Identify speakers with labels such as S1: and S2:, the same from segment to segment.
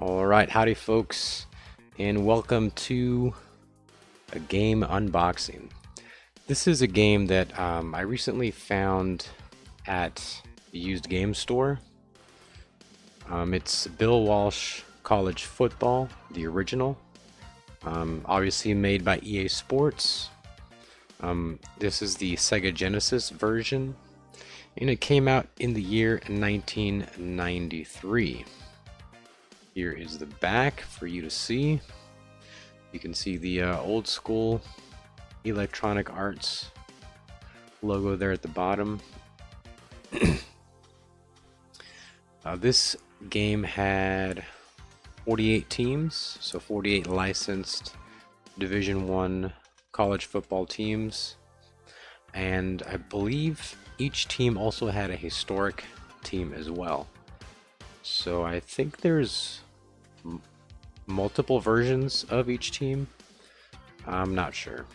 S1: Alright, howdy folks, and welcome to a game unboxing. This is a game that I recently found at a used game store. It's Bill Walsh College Football, the original. Obviously made by EA Sports. This is the Sega Genesis version, and it came out in the year 1993. Here is the back for you to see. You can see the old school Electronic Arts logo there at the bottom. This game had 48 teams, so 48 licensed Division I college football teams, and I believe each team also had a historic team as well. So I think there's multiple versions of each team. I'm not sure.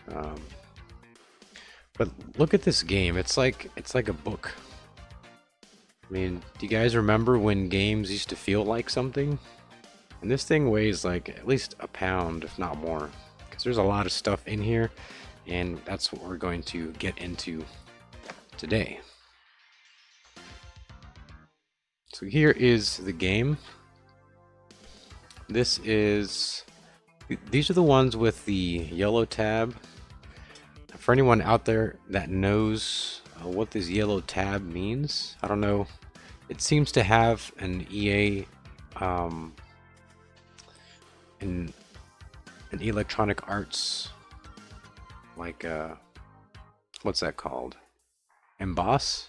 S1: But look at this game. It's like a book. I mean, do you guys remember when games used to feel like something? And this thing weighs like at least a pound, if not more, because there's a lot of stuff in here, and that's what we're going to get into today. So here is the game. These are the ones with the yellow tab. For anyone out there that knows what this yellow tab means, I don't know. It seems to have an EA, an Electronic Arts, like what's that called? Emboss?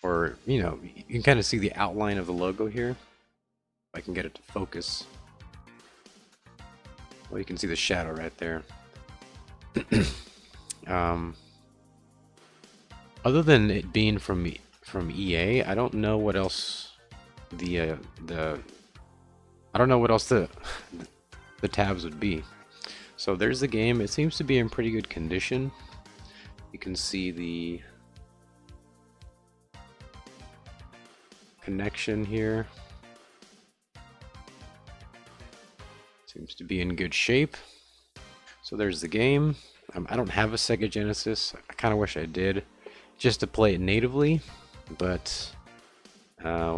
S1: Or, you know, you can kind of see the outline of the logo here. If I can get it to focus. Well, you can see the shadow right there. Other than it being from EA, I don't know what else the tabs would be. So there's the game. It seems to be in pretty good condition. You can see the connection here. Seems to be in good shape. So there's the game. I don't have a Sega Genesis. I kind of wish I did, just to play it natively, but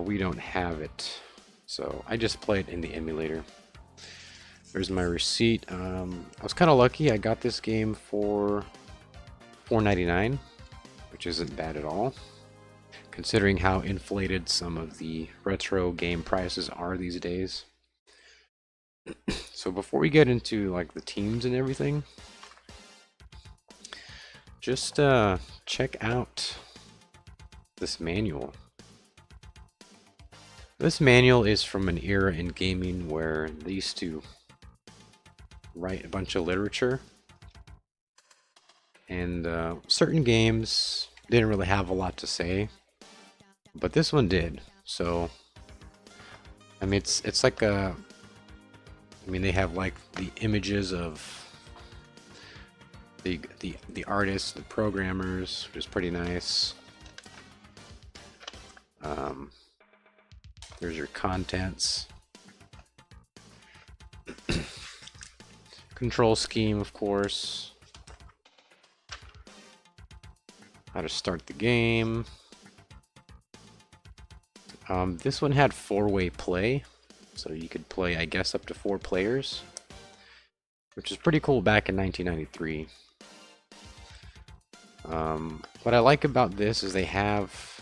S1: we don't have it. So I just play it in the emulator. There's my receipt. I was kind of lucky. I got this game for $4.99, which isn't bad at all, considering how inflated some of the retro game prices are these days. So before we get into like the teams and everything, just check out this manual. This manual is from an era in gaming where they used to write a bunch of literature, and certain games didn't really have a lot to say, but this one did. So I mean, it's like a, I mean, they have like the images of the artists, the programmers, which is pretty nice. There's your contents. Control scheme, of course. How to start the game. This one had 4-way play, so you could play, I guess, up to 4 players, which is pretty cool back in 1993. What I like about this is they have,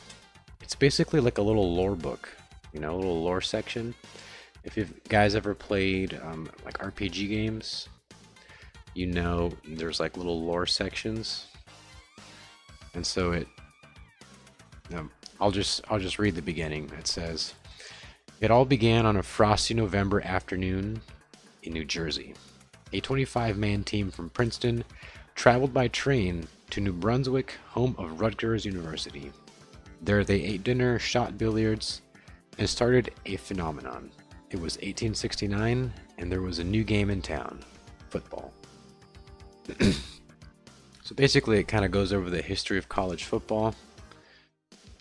S1: it's basically like a little lore book, you know, a little lore section. If you guys ever played like RPG games, you know there's like little lore sections, and so it, I'll just read the beginning. It says, "It all began on a frosty November afternoon in New Jersey. A 25-man team from Princeton traveled by train to New Brunswick, home of Rutgers University. There they ate dinner, shot billiards, and started a phenomenon. It was 1869, and there was a new game in town, football." So basically it kind of goes over the history of college football,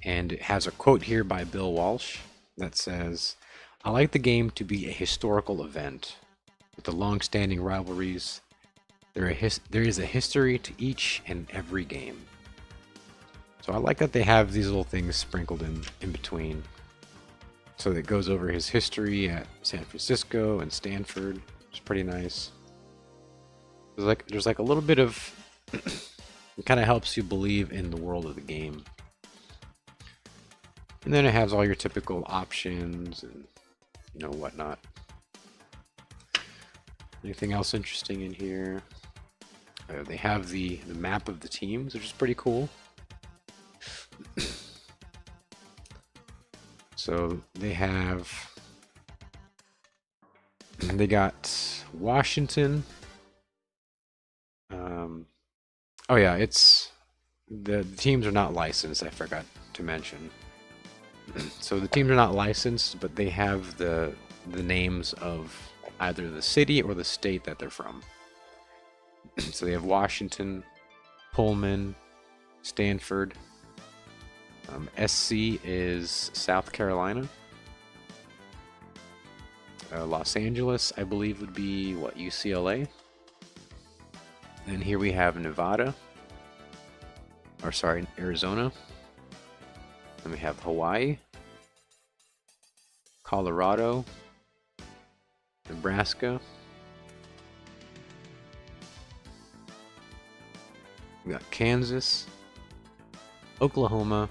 S1: and it has a quote here by Bill Walsh that says, I like the game to be a historical event with the long-standing rivalries. There is a history to each and every game. So I like that they have these little things sprinkled in between. So it goes over his history at San Francisco and Stanford. It's pretty nice. There's like a little bit of it kind of helps you believe in the world of the game. And then it has all your typical options and whatnot. Anything else interesting in here? They have the map of the teams, which is pretty cool. So they got Washington. Oh yeah, it's the teams are not licensed. I forgot to mention. So the teams are not licensed, but they have the names of either the city or the state that they're from. So they have Washington, Pullman, Stanford. SC is South Carolina. Los Angeles, I believe, would be what, UCLA. And here we have Nevada, or sorry, Arizona. Then we have Hawaii, Colorado, Nebraska. We got Kansas, Oklahoma,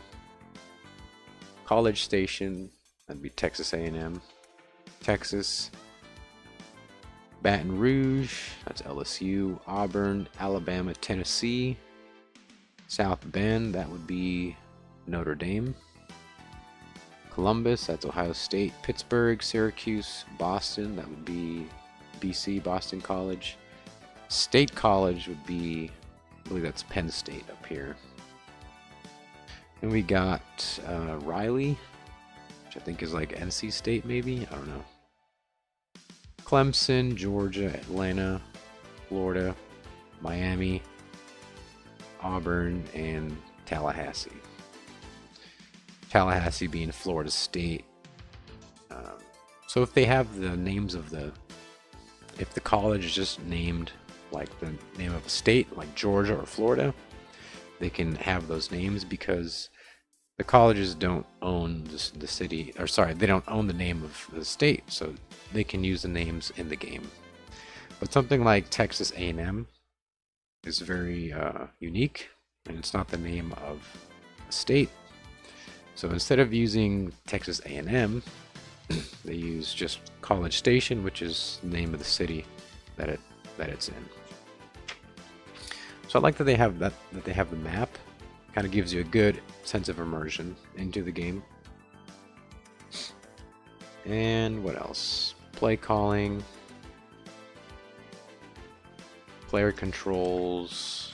S1: College Station, that'd be Texas A&M, Texas, Baton Rouge, that's LSU, Auburn, Alabama, Tennessee, South Bend, that would be Notre Dame, Columbus, that's Ohio State, Pittsburgh, Syracuse, Boston, that would be BC, Boston College, State College would be, I believe that's Penn State up here. And we got Riley, which I think is like NC State maybe, I don't know. Clemson, Georgia, Atlanta, Florida, Miami, Auburn, and Tallahassee. Tallahassee being Florida State. So if they have the names of if the college is just named like the name of a state, like Georgia or Florida, they can have those names because the colleges don't own the city, or sorry, they don't own the name of the state, so they can use the names in the game. But something like Texas A&M is very unique, and it's not the name of a state. So instead of using Texas A&M, they use just College Station, which is the name of the city that it's in. So I like that they have the map. Kind of gives you a good sense of immersion into the game. And what else? Play calling, player controls.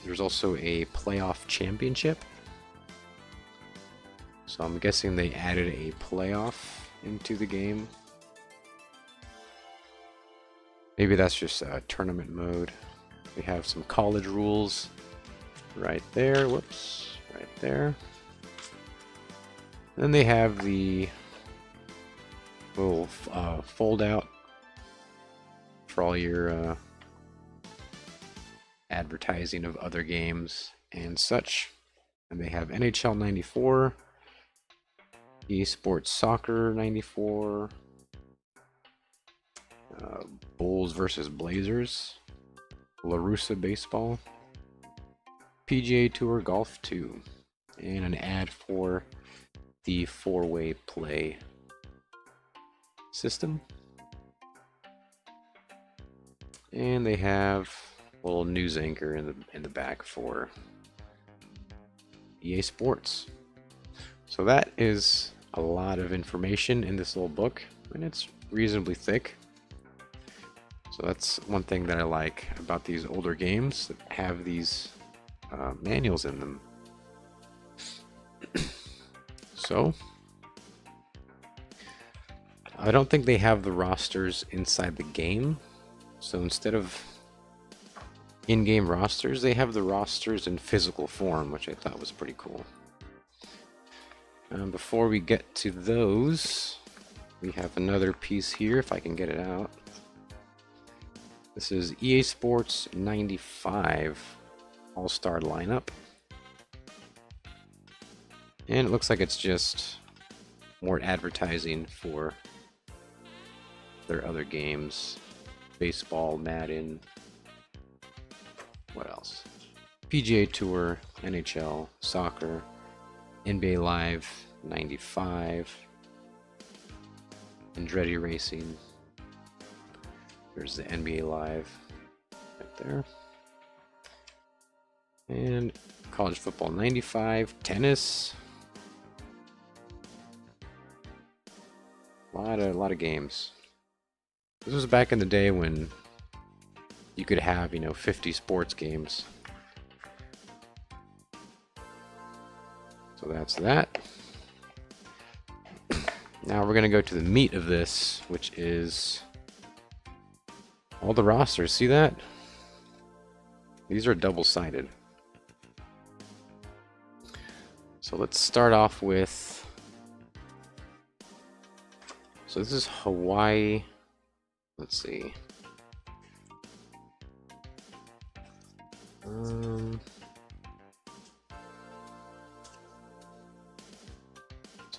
S1: There's also a playoff championship. So I'm guessing they added a playoff into the game. Maybe that's just tournament mode. We have some college rules right there. Whoops, right there. Then they have the little fold out for all your advertising of other games and such. And they have NHL 94, eSports Soccer 94, Bulls versus Blazers, LaRussa Baseball, PGA Tour Golf 2, and an ad for the 4-way play system. And they have a little news anchor in the back for EA Sports. So that is a lot of information in this little book, and it's reasonably thick. So that's one thing that I like about these older games that have these manuals in them. So I don't think they have the rosters inside the game. So instead of in-game rosters, they have the rosters in physical form, which I thought was pretty cool. Before we get to those, we have another piece here, if I can get it out. This is EA Sports 95 All-Star lineup. And it looks like it's just more advertising for their other games. Baseball, Madden, what else? PGA Tour, NHL, soccer, NBA Live 95, Andretti Racing. There's the NBA Live right there. And College Football 95, tennis. A lot of games. This was back in the day when you could have, 50 sports games. So that's that. Now we're going to go to the meat of this, which is all the rosters. See that? These are double-sided. So let's start off with... So this is Hawaii. Let's see. So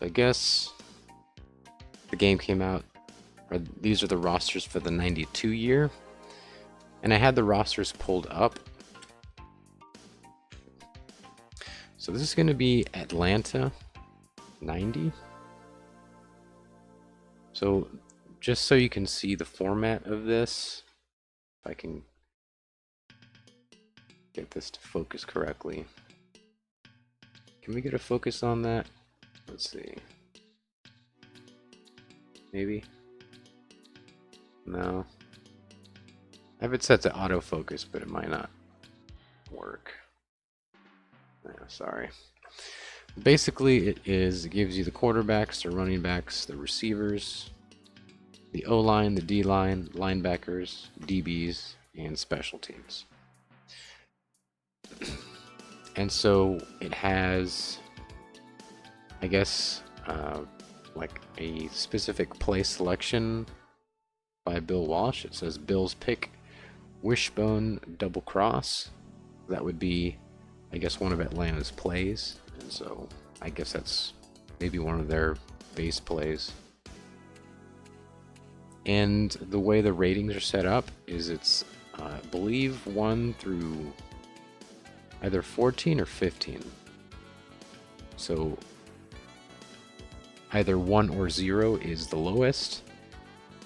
S1: I guess the game came out, or these are the rosters for the 92 year. And I had the rosters pulled up. So this is going to be Atlanta 90. So just so you can see the format of this, if I can get this to focus correctly. Can we get a focus on that? Let's see. Maybe? No. I have it set to autofocus, but it might not work. Yeah, sorry. Basically, it gives you the quarterbacks, the running backs, the receivers, the O-line, the D-line, linebackers, DBs, and special teams. And so it has, I guess, like a specific play selection by Bill Walsh. It says Bill's pick, wishbone double cross. That would be, I guess, one of Atlanta's plays. And so I guess that's maybe one of their base plays. And the way the ratings are set up is it's, I believe, 1 through either 14 or 15. So either 1 or 0 is the lowest,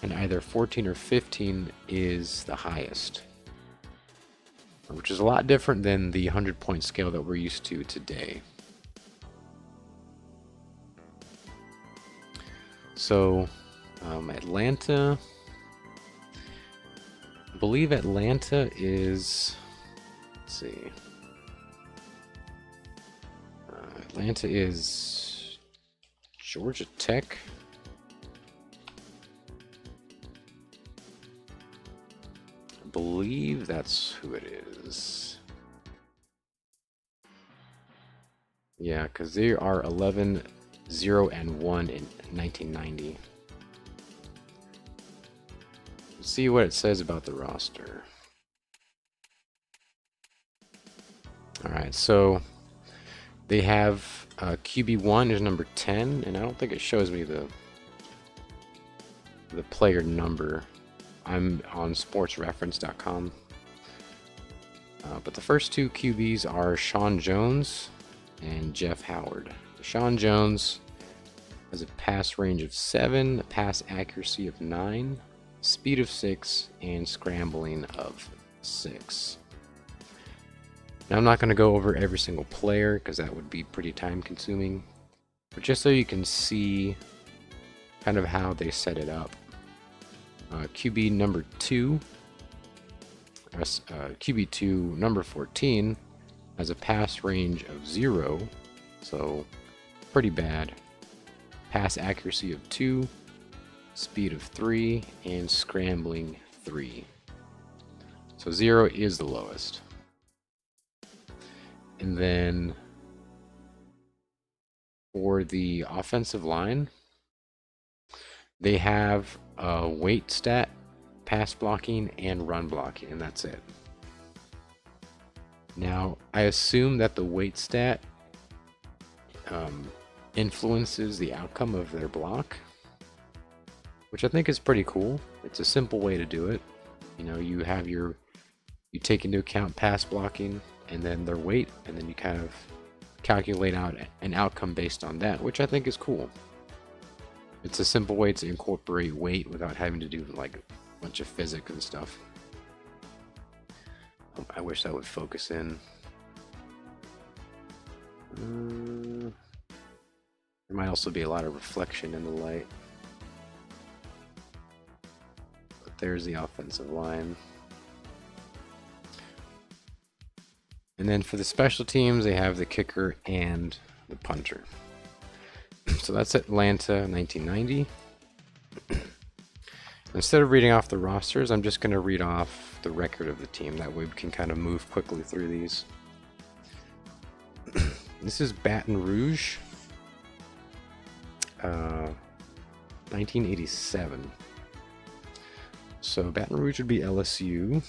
S1: and either 14 or 15 is the highest, which is a lot different than the 100-point scale that we're used to today. So Atlanta, I believe Atlanta is, let's see, Atlanta is Georgia Tech. I believe that's who it is. Yeah, because they are 11, 0, and 1 in 1990. Let's see what it says about the roster. Alright, so they have QB1 is number 10, and I don't think it shows me the player number. I'm on sportsreference.com. But the first two QBs are Sean Jones and Jeff Howard. Sean Jones has a pass range of 7, pass accuracy of 9, speed of 6, and scrambling of 6. Now, I'm not going to go over every single player because that would be pretty time consuming, but just so you can see kind of how they set it up. QB number 2, QB2 number 14 has a pass range of 0, so pretty bad. Pass accuracy of 2, speed of 3, and scrambling 3. So 0 is the lowest. And then For the offensive line, they have a weight stat, pass blocking, and run blocking, and that's it. Now, I assume that the weight stat influences the outcome of their block, which I think is pretty cool. It's a simple way to do it. You know, you take into account pass blocking and then their weight, and then you kind of calculate out an outcome based on that, which I think is cool. It's a simple way to incorporate weight without having to do like a bunch of physics and stuff. I wish that would focus in. There might also be a lot of reflection in the light. But there's the offensive line. And then for the special teams, they have the kicker and the punter. So that's Atlanta 1990. Instead of reading off the rosters, I'm just going to read off the record of the team. That way we can kind of move quickly through these. This is Baton Rouge, 1987. So Baton Rouge would be LSU.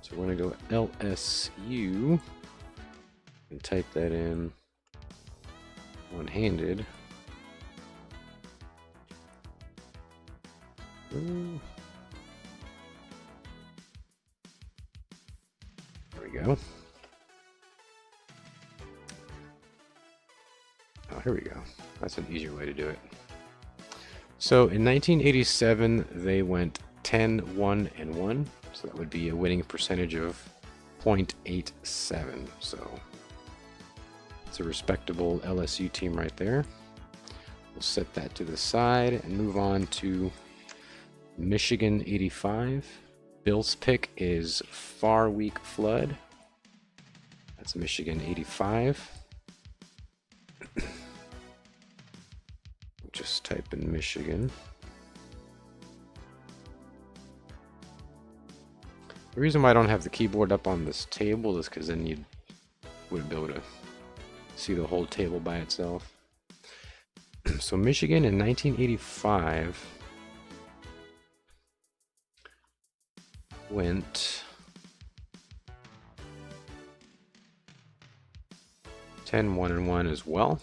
S1: So we're going to go LSU and type that in one-handed. There we go. Oh, here we go. That's an easier way to do it. So in 1987, they went 10-1-1. So that would be a winning percentage of 0.87. So it's a respectable LSU team right there. We'll set that to the side and move on to Michigan 85. Bill's pick is Far Weak Flood. That's Michigan 85. Just type in Michigan. The reason why I don't have the keyboard up on this table is because then you wouldn't be able to see the whole table by itself. So Michigan in 1985 went 10-1-1 as well,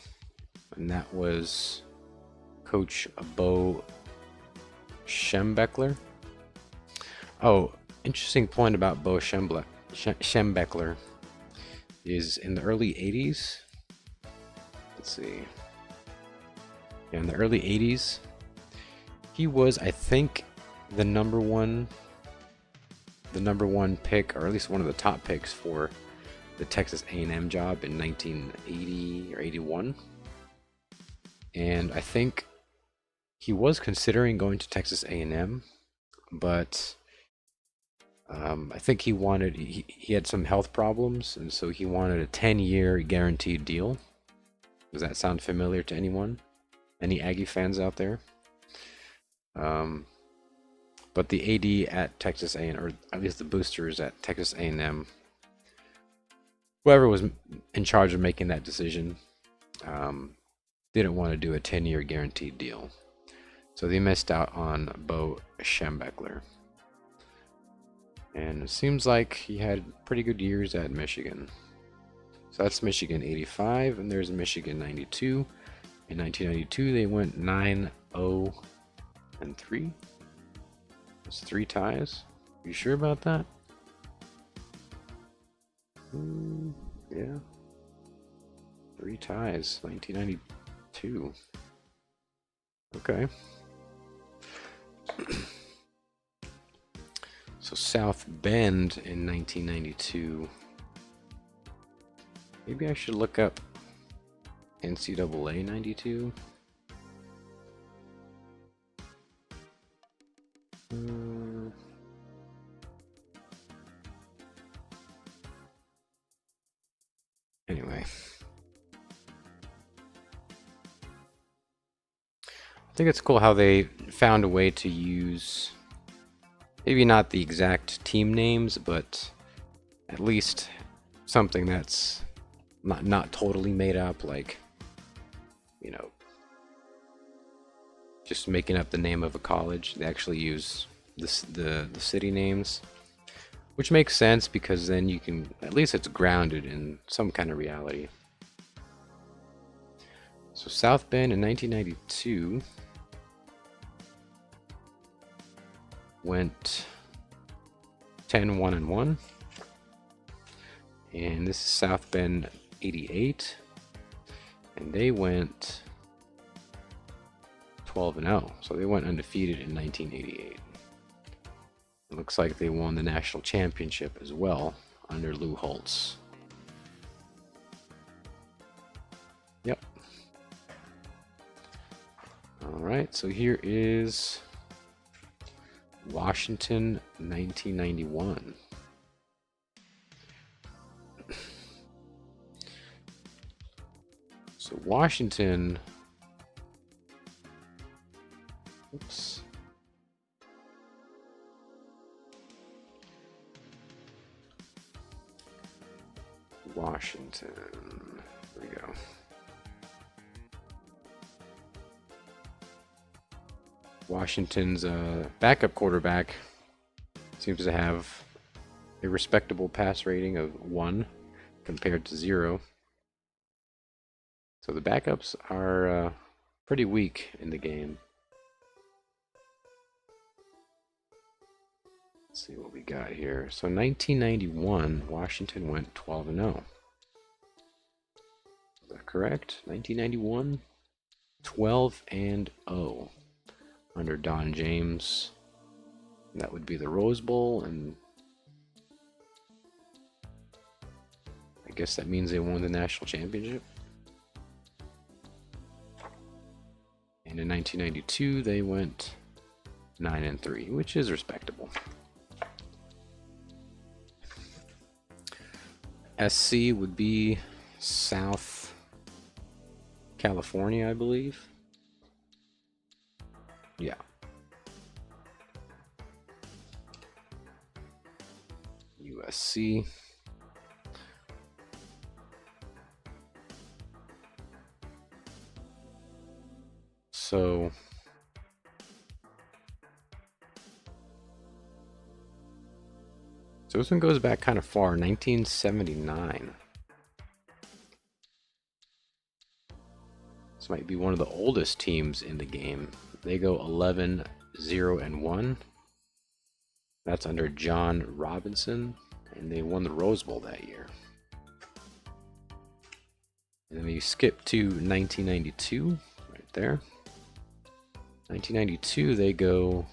S1: and that was Coach Bo Schembechler. Oh, interesting point about Bo Schembechler is in the early 80s. Let's see. Yeah, in the early 80s, he was, I think, the number one pick, or at least one of the top picks for the Texas A&M job in 1980 or 81. And I think he was considering going to Texas A&M, but I think he had some health problems, and so he wanted a 10-year guaranteed deal. Does that sound familiar to anyone? Any Aggie fans out there? But the AD at Texas A&M, or at least the boosters at Texas A&M, whoever was in charge of making that decision, didn't want to do a 10-year guaranteed deal. So they missed out on Bo Schembechler. And it seems like he had pretty good years at Michigan. So that's Michigan 85, and there's Michigan 92. In 1992, they went 9-0-3. That's 3 ties. You sure about that? Yeah. 3 ties, 1992. Okay. So South Bend in 1992. Maybe I should look up NCAA 92. Anyway. I think it's cool how they found a way to use maybe not the exact team names, but at least something that's not totally made up, like, you know, just making up the name of a college. They actually use the city names, which makes sense because then you can, at least it's grounded in some kind of reality. So South Bend in 1992 went 10-1-1, and this is South Bend 88, and they went 12-0. So they went undefeated in 1988. It looks like they won the national championship as well under Lou Holtz. Yep. All right, so here is Washington 1991. So Washington, oops. Washington, there we go. Washington's backup quarterback seems to have a respectable pass rating of 1 compared to 0. So the backups are pretty weak in the game. Let's see what we got here. So 1991, Washington went 12-0. Is that correct? 1991, 12-0 under Don James. That would be the Rose Bowl, and I guess that means they won the national championship. And in 1992, they went 9-3, which is respectable. SC would be South California, I believe. Yeah. USC. So this one goes back kind of far, 1979. This might be one of the oldest teams in the game. They go 11-0-1. That's under John Robinson, and they won the Rose Bowl that year. And then we skip to 1992, right there. 1992, they go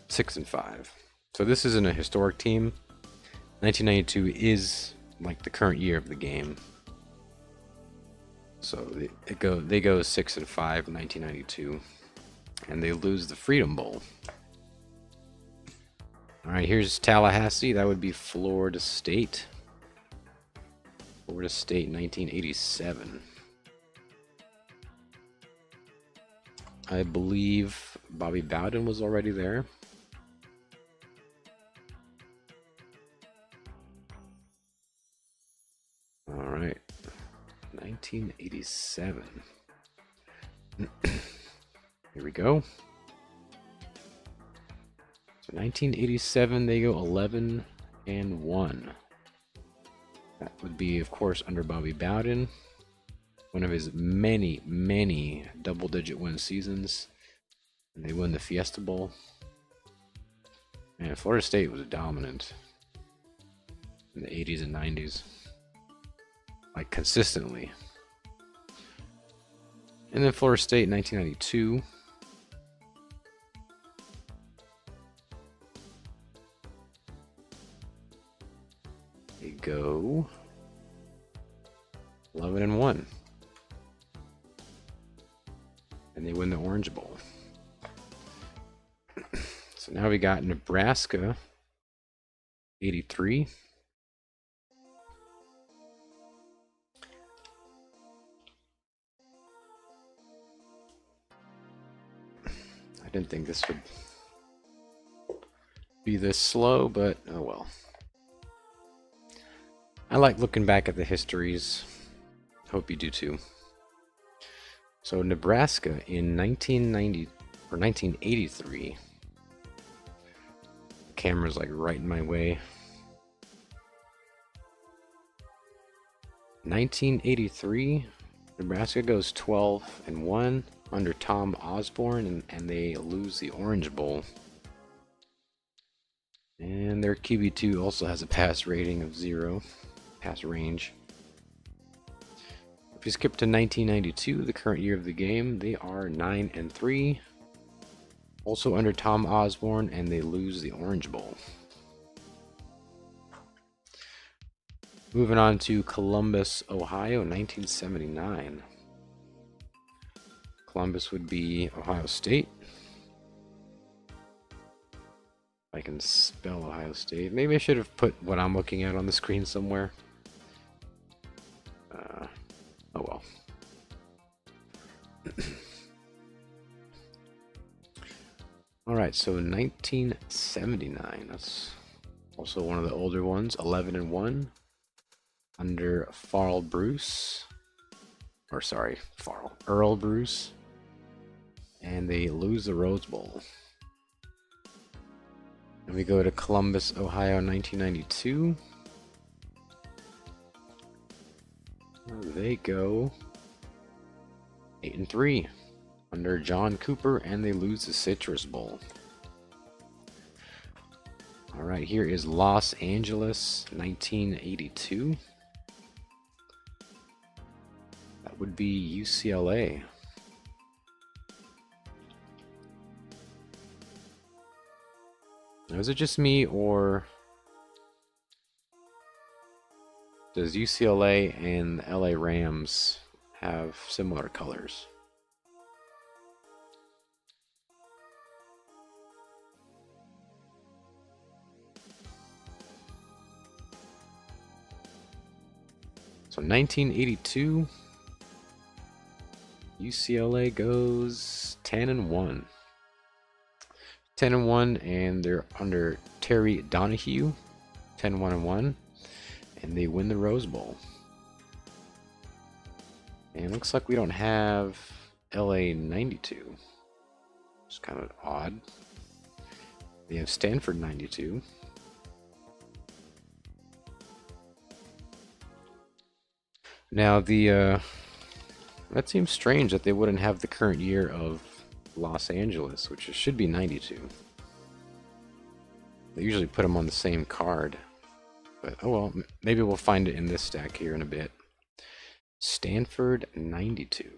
S1: 6-5. So this isn't a historic team. 1992 is like the current year of the game. So they go 6-5 in 1992, and they lose the Freedom Bowl. All right, here's Tallahassee. That would be Florida State. Florida State, 1987. I believe Bobby Bowden was already there. All right, 1987. Here we go. So 1987, they go 11-1. That would be, of course, under Bobby Bowden. One of his many, many double-digit win seasons. And they win the Fiesta Bowl. Man, Florida State was dominant in the 80s and 90s. Like, consistently. And then Florida State in 1992. They go 11-1. And they win the Orange Bowl. So now we got Nebraska 83. I didn't think this would be this slow, but oh well. I like looking back at the histories. Hope you do too. So Nebraska in 1990 or 1983. The camera's like right in my way. 1983, Nebraska goes 12-1 under Tom Osborne, and they lose the Orange Bowl. And their QB2 also has a pass rating of 0, pass range. If you skip to 1992, the current year of the game, they are 9-3, also under Tom Osborne, and they lose the Orange Bowl. Moving on to Columbus, Ohio, 1979. Columbus would be Ohio State. I can spell Ohio State. Maybe I should have put what I'm looking at on the screen somewhere. Oh well. Alright, so 1979. That's also one of the older ones. 11-1 under Earl Bruce. And they lose the Rose Bowl. And we go to Columbus, Ohio, 1992. They go 8-3 under John Cooper, and they lose the Citrus Bowl. All right, here is Los Angeles, 1982. That would be UCLA. Now, is it just me, or does UCLA and the LA Rams have similar colors? So 1982, UCLA goes 10-1. 10-1, and they're under Terry Donahue, 10-1-1, and they win the Rose Bowl. And it looks like we don't have LA 92. It's kind of odd. They have Stanford 92. Now that seems strange that they wouldn't have the current year of Los Angeles, which should be 92. They usually put them on the same card. But oh well, maybe we'll find it in this stack here in a bit. Stanford 92.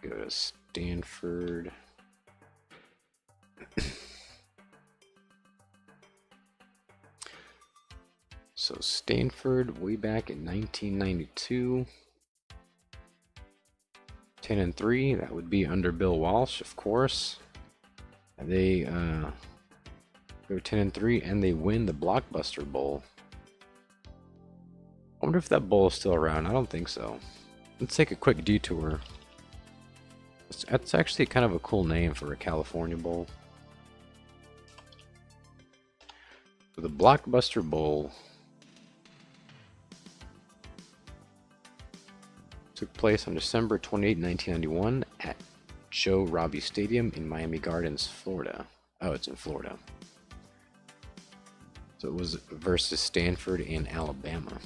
S1: Go to Stanford. So Stanford way back in 1992. 10-3, that would be under Bill Walsh, of course. They go 10-3, and they win the Blockbuster Bowl. I wonder if that bowl is still around. I don't think so. Let's take a quick detour. That's actually kind of a cool name for a California bowl. So the Blockbuster Bowl took place on December 28, 1991 at Joe Robbie Stadium in Miami Gardens, Florida. Oh, it's in Florida. So it was versus Stanford in Alabama.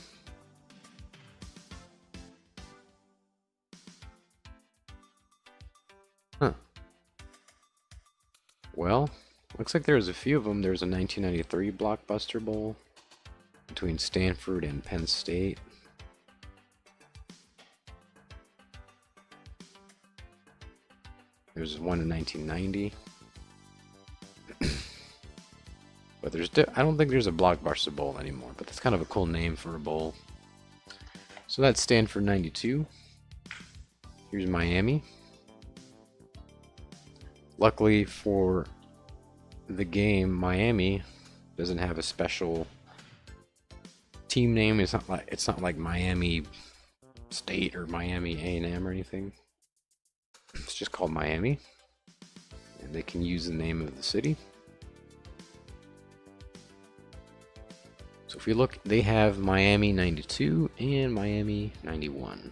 S1: Huh. Well, looks like there's a few of them. There's a 1993 Blockbuster Bowl between Stanford and Penn State. There's one in 1990. But I don't think there's a Blockbuster Bowl anymore, but that's kind of a cool name for a bowl. So that's Stanford 92. Here's Miami. Luckily for the game, Miami doesn't have a special team name. It's not like Miami State or Miami A&M or anything. It's just called Miami, and they can use the name of the city. if we look, they have Miami 92 and Miami 91.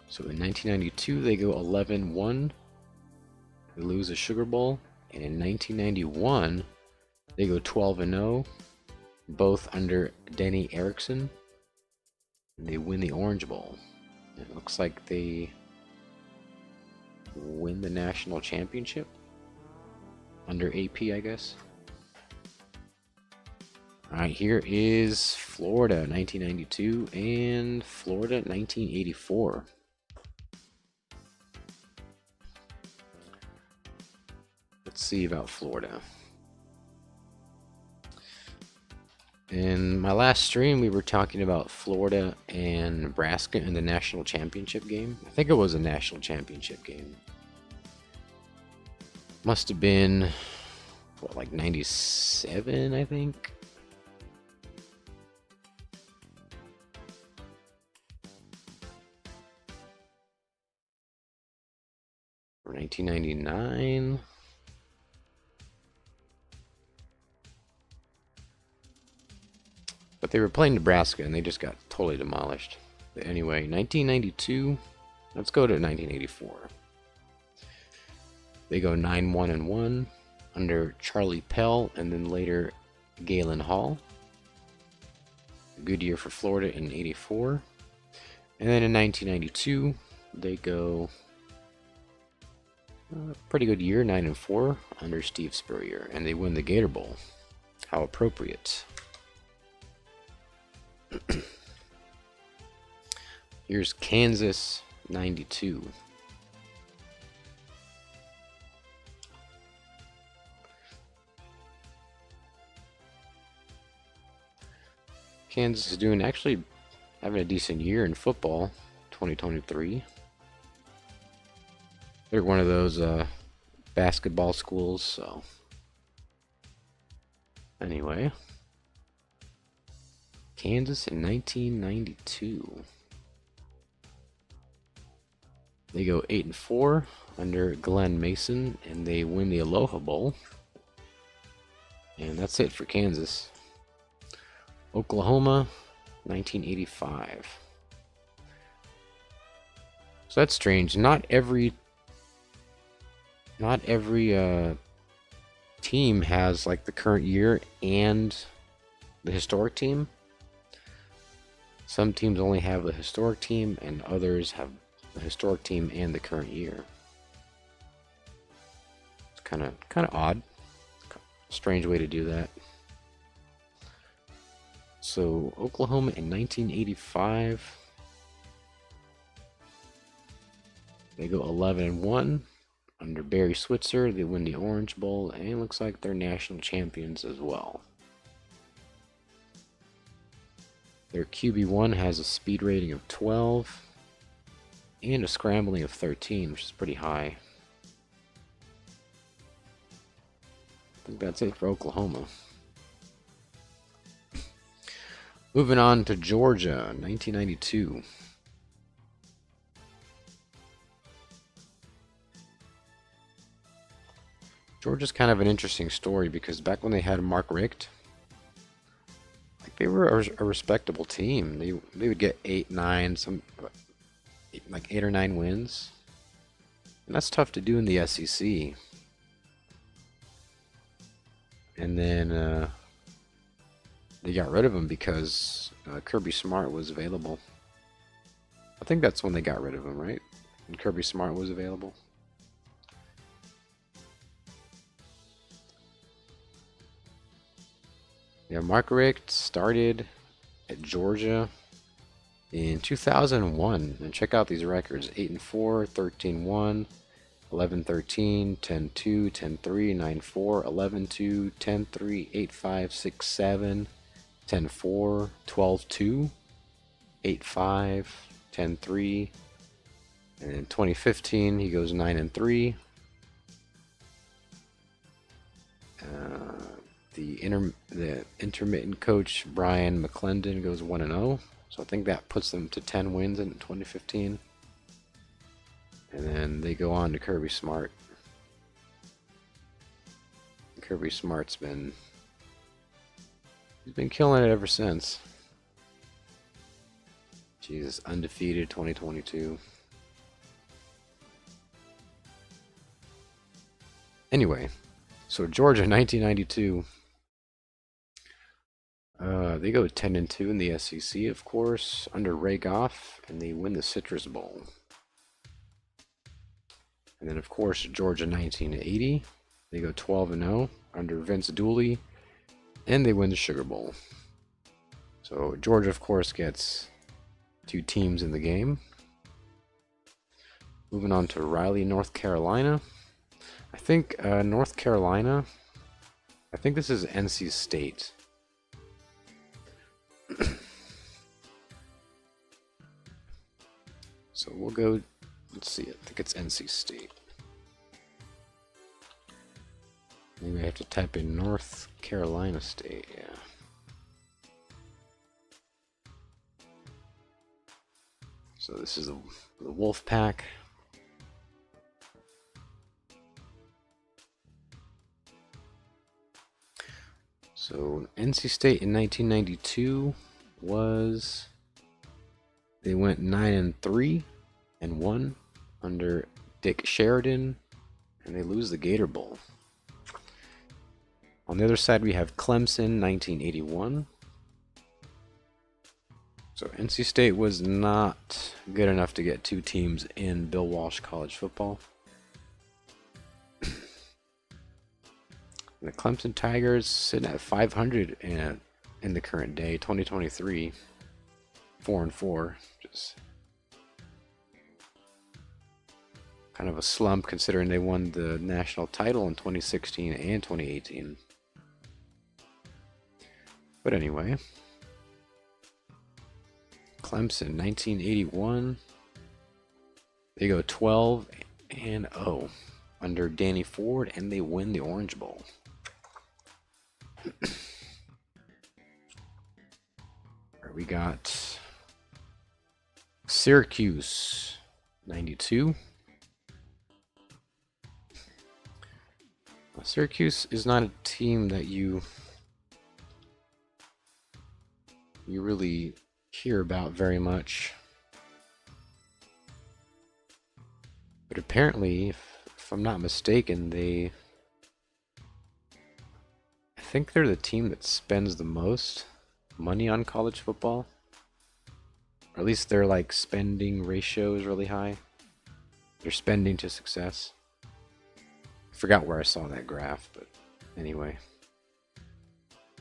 S1: So in 1992, they go 11-1. They lose the Sugar Bowl. And in 1991, they go 12-0, both under Denny Erickson. And they win the Orange Bowl. It looks like they win the national championship under AP, I guess. All right, here is Florida 1992 and Florida 1984. Let's see about Florida. In my last stream, we were talking about Florida and Nebraska in the national championship game. I think it was a national championship game. Must have been, what, like 97, I think? Or 1999. But they were playing Nebraska and they just got totally demolished. But anyway, 1992. Let's go to 1984. They go 9-1-1 under Charlie Pell and then later Galen Hall. A good year for Florida in 84. And then in 1992, they go pretty good year, 9-4 under Steve Spurrier, and they win the Gator Bowl. How appropriate. Here's Kansas 92. Kansas is doing actually having a decent year in football, 2023. They're one of those basketball schools, so anyway. Kansas in 1992. They go 8-4 under Glenn Mason, and they win the Aloha Bowl. And that's it for Kansas. Oklahoma, 1985. So that's strange. Not every team has like the current year and the historic team. Some teams only have the historic team, and others have the historic team and the current year. It's kind of odd. Strange way to do that. So Oklahoma in 1985, they go 11-1 under Barry Switzer. They win the Orange Bowl, and it looks like they're national champions as well. Their QB1 has a speed rating of 12 and a scrambling of 13, which is pretty high. I think that's it for Oklahoma. Moving on to Georgia, 1992. Georgia's kind of an interesting story because back when they had Mark Richt, like they were a respectable team. They would get 8, 9, like 8 or 9 wins, and that's tough to do in the SEC. And then they got rid of him because Kirby Smart was available. I think that's when they got rid of him, right? When Kirby Smart was available. Yeah, Mark Richt started at Georgia in 2001, and check out these records: 8-4, 13-1, 11-13, 10-2, 10-3, 9-4, 11-2, 10-3, 8-5, 6-7, 10-4, 12-2, 8-5, 10-3, and in 2015 he goes 9-3. The intermittent coach Brian McClendon goes 1-0, so I think that puts them to 10 wins in 2015. And then they go on to Kirby Smart. Kirby Smart's been killing it ever since. Jesus, undefeated 2022. Anyway, so Georgia 1992. They go 10-2 in the SEC, of course, under Ray Goff, and they win the Citrus Bowl. And then, of course, Georgia 1980. They go 12-0 under Vince Dooley, and they win the Sugar Bowl. So Georgia, of course, gets 2 teams in the game. Moving on to Raleigh, North Carolina. I think North Carolina, I think this is NC State. So we'll go, let's see, I think it's NC State. Maybe I have to type in North Carolina State, yeah. So this is the Wolf Pack. So NC State in 1992 was, they went 9-3 and 1 under Dick Sheridan, and they lose the Gator Bowl. On the other side, we have Clemson 1981. So NC State was not good enough to get 2 teams in Bill Walsh College Football. The Clemson Tigers sitting at 500 in the current day, 2023, 4-4, just kind of a slump considering they won the national title in 2016 and 2018. But anyway, Clemson 1981, they go 12-0 under Danny Ford, and they win the Orange Bowl. We got Syracuse 92. Syracuse is not a team that you really hear about very much. But apparently, if I'm not mistaken, I think they're the team that spends the most money on college football. Or at least their spending ratio is really high. Their spending to success. I forgot where I saw that graph, but anyway.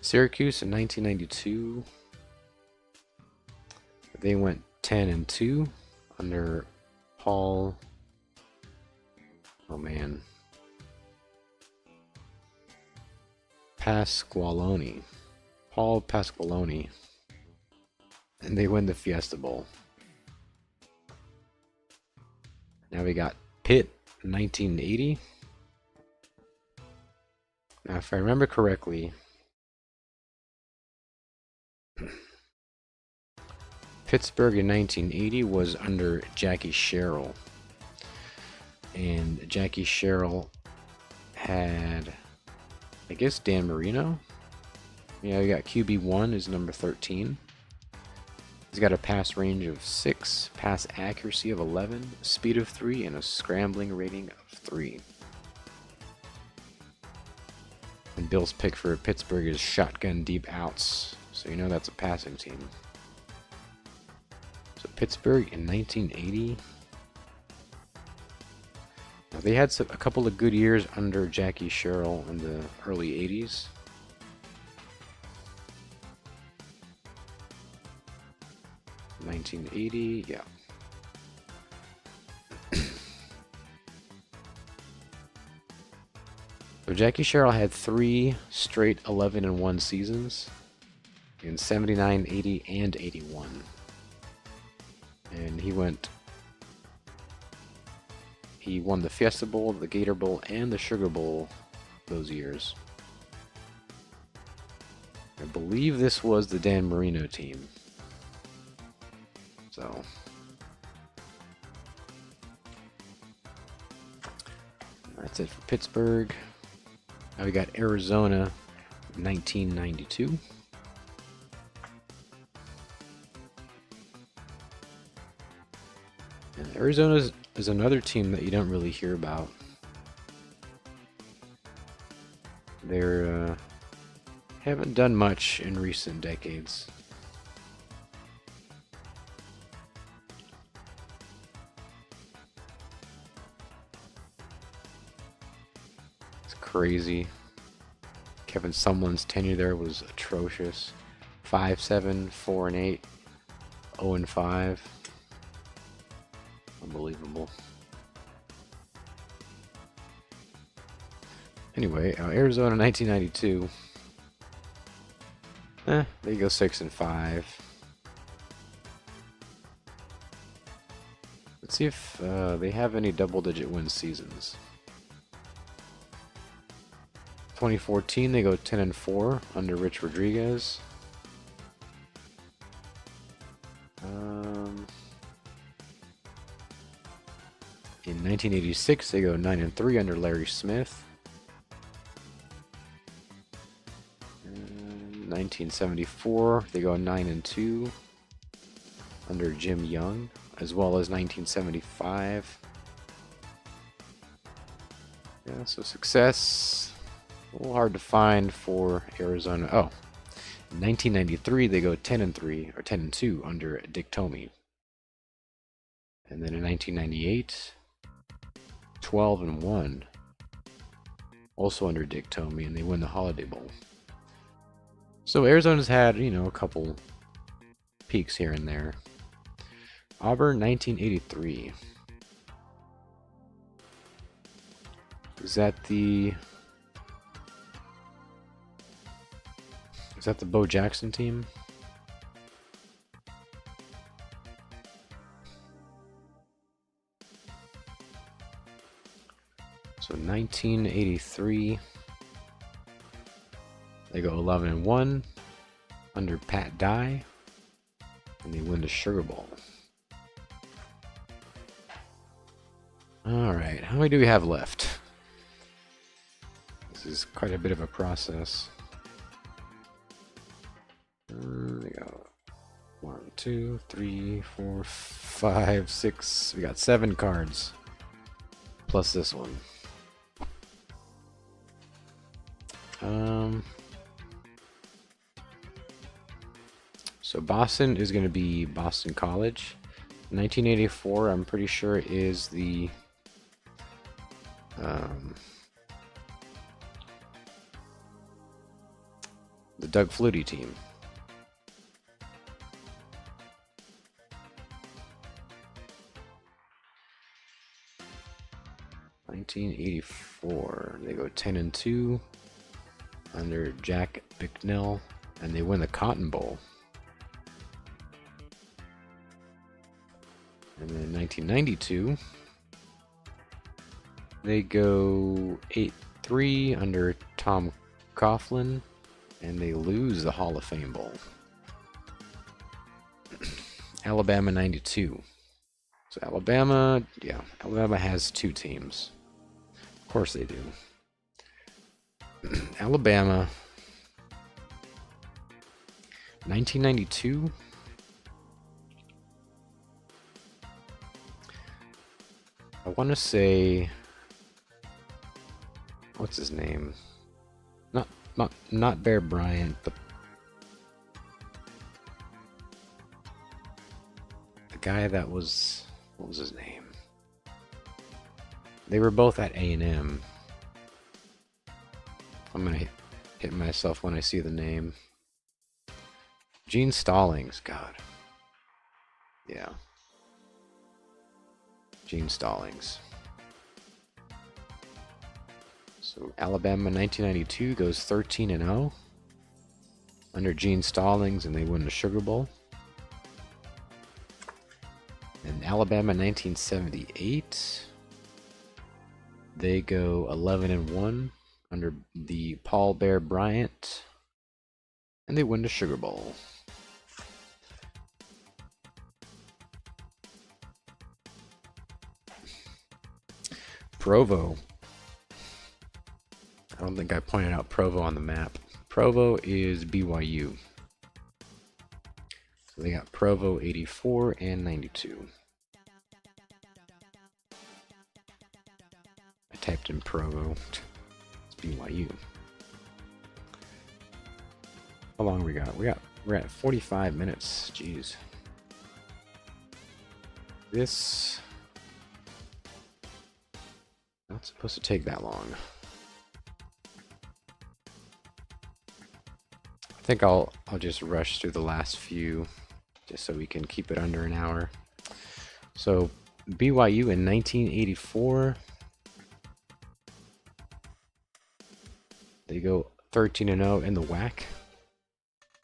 S1: Syracuse in 1992, they went 10-2 under Paul. Oh man. Pasqualoni. Paul Pasqualoni. And they win the Fiesta Bowl. Now we got Pitt 1980. Now if I remember correctly, Pittsburgh in 1980 was under Jackie Sherrill. And Jackie Sherrill had, I guess, Dan Marino. Yeah, we got QB1 is number 13. He's got a pass range of 6, pass accuracy of 11, speed of 3, and a scrambling rating of 3. And Bill's pick for Pittsburgh is shotgun deep outs, so you know that's a passing team. So Pittsburgh in 1980. Now they had a couple of good years under Jackie Sherrill in the early 80s. $1980, yeah. So Jackie Sherrill had 3 straight 11-1 seasons in 79, 80, and 81. And he won the Fiesta Bowl, the Gator Bowl, and the Sugar Bowl those years. I believe this was the Dan Marino team. So that's it for Pittsburgh. Now we got Arizona, 1992. And Arizona is another team that you don't really hear about. They're haven't done much in recent decades. It's crazy. Kevin Sumlin's tenure there was atrocious. 5-7, 4-8, 0-5. Unbelievable. Anyway, Arizona 1992. They go 6-5. Let's see if they have any double-digit win seasons. 2014, they go 10-4 under Rich Rodriguez. In 1986, they go 9-3 under Larry Smith. 1974, they go 9-2 under Jim Young, as well as 1975. Yeah, so success. A little hard to find for Arizona. Oh, in 1993, they go 10-3 or 10-2 under Dick Tomey. And then in 1998, 12-1, also under Dick Tomey, and they win the Holiday Bowl. So Arizona's had, a couple peaks here and there. Auburn, 1983. Is that the Bo Jackson team? So 1983, they go 11-1 under Pat Dye, and they win the Sugar Bowl. All right, how many do we have left? This is quite a bit of a process. We got 1, 2, 3, 4, 5, 6. We got 7 cards, plus this one. So Boston is going to be Boston College. 1984, I'm pretty sure, is the Doug Flutie team. '84, they go 10-2 under Jack Bicknell, and they win the Cotton Bowl. And then 1992, they go 8-3 under Tom Coughlin, and they lose the Hall of Fame Bowl. Alabama 92. So Alabama has 2 teams. Of course they do. Alabama 1992. I want to say, what's his name? Not Bear Bryant, but the guy that was, what was his name? They were both at A&M. I'm gonna hit myself when I see the name. Gene Stallings, God. Yeah. Gene Stallings. So Alabama 1992 goes 13-0 under Gene Stallings, and they win the Sugar Bowl. And Alabama 1978, they go 11-1 under the Paul Bear Bryant, and they win the Sugar Bowl. Provo. don't think I pointed out Provo on the map. Provo is BYU. So they got Provo 84 and 92. I typed in Provo. It's BYU. How long we got? We're at 45 minutes. Jeez. This not supposed to take that long. I think I'll just rush through the last few just so we can keep it under an hour. So BYU in 1984, they go 13-0 in the WAC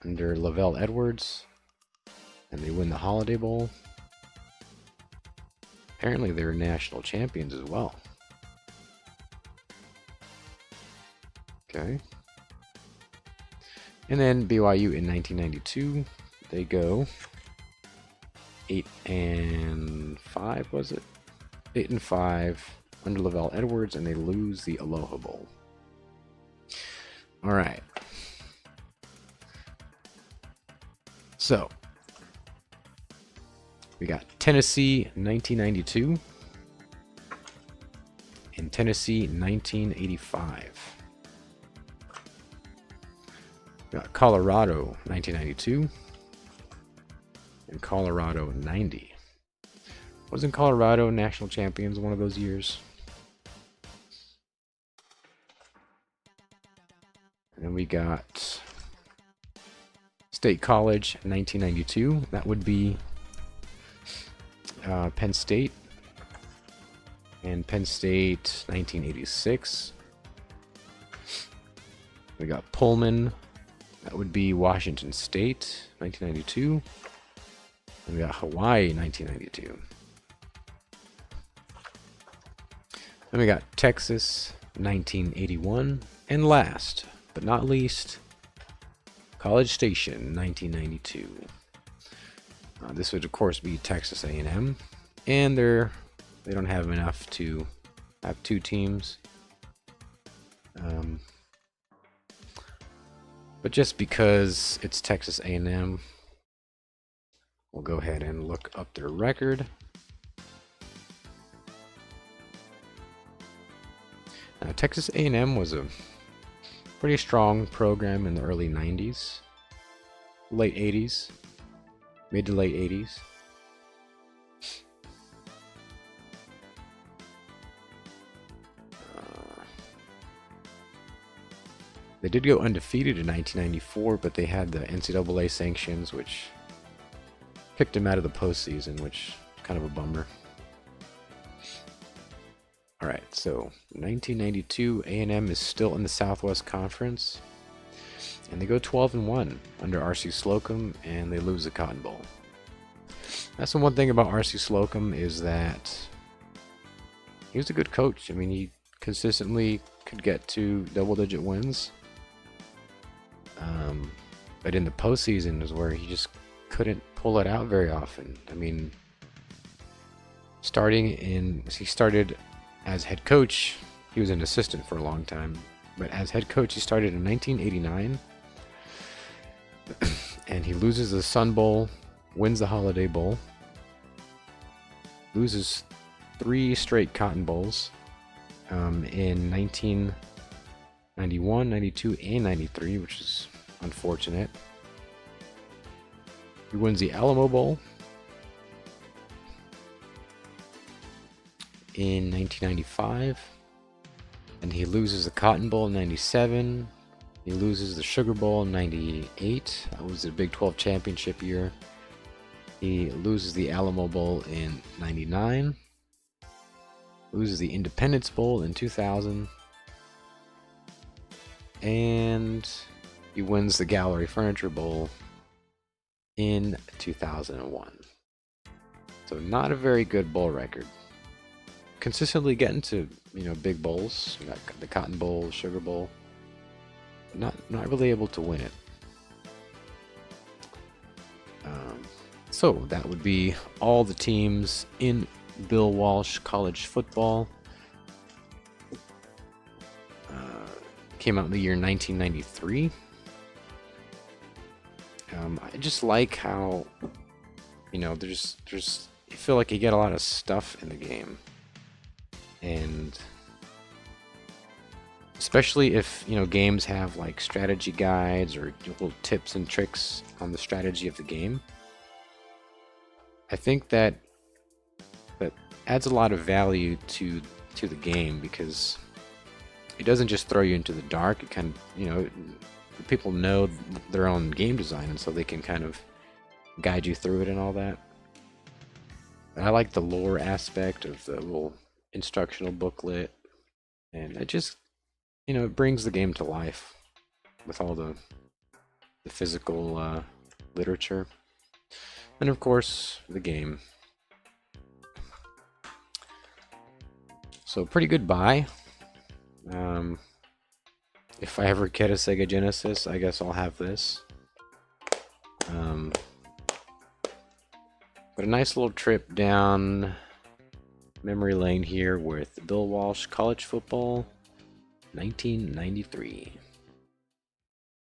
S1: under Lavelle Edwards, and they win the Holiday Bowl. Apparently they're national champions as well. Okay. And then BYU in 1992, they go 8-5, was it? 8-5 under Lavelle Edwards, and they lose the Aloha Bowl. All right. So we got Tennessee 1992 and Tennessee 1985. We got Colorado 1992 and Colorado 90. Wasn't Colorado national champions one of those years? And then we got State College 1992. That would be Penn State. And Penn State 1986. We got Pullman. That would be Washington State 1992. And we got Hawaii 1992. Then we got Texas 1981. And last but not least, College Station 1992. This would of course be Texas A&M, and they don't have enough to have two teams. But just because it's Texas A&M, we'll go ahead and look up their record. Now, Texas A&M was a pretty strong program in the early 90s, late 80s, mid to late 80s. They did go undefeated in 1994, but they had the NCAA sanctions, which kicked them out of the postseason, which is kind of a bummer. All right, so 1992, A&M is still in the Southwest Conference, and they go 12-1 under R.C. Slocum, and they lose the Cotton Bowl. That's the one thing about R.C. Slocum is that he was a good coach. I mean, he consistently could get to double-digit wins. But in the postseason is where he just couldn't pull it out very often. I mean, he started as head coach. He was an assistant for a long time, but as head coach, he started in 1989, and he loses the Sun Bowl, wins the Holiday Bowl, loses 3 straight Cotton Bowls in 1991, 92, and 93, which is unfortunate. He wins the Alamo Bowl in 1995, and he loses the Cotton Bowl in 97. He loses the Sugar Bowl in 98. That was the Big 12 championship year. He loses the Alamo Bowl in 99. Loses the Independence Bowl in 2000. And he wins the Gallery Furniture Bowl in 2001. So not a very good bowl record. Consistently getting to, big bowls. You got the Cotton Bowl, Sugar Bowl. Not really able to win it. So that would be all the teams in Bill Walsh College Football. Came out in the year 1993. I just like how, there's you feel like you get a lot of stuff in the game, and especially if games have like strategy guides or little tips and tricks on the strategy of the game. I think that adds a lot of value to the game, because it doesn't just throw you into the dark. It kind of, people know their own game design, and so they can kind of guide you through it and all that. I like the lore aspect of the little instructional booklet, and it just, it brings the game to life with all the physical literature, and of course the game. So pretty good buy. If I ever get a Sega Genesis, I guess I'll have this. But a nice little trip down memory lane here with Bill Walsh College Football 1993.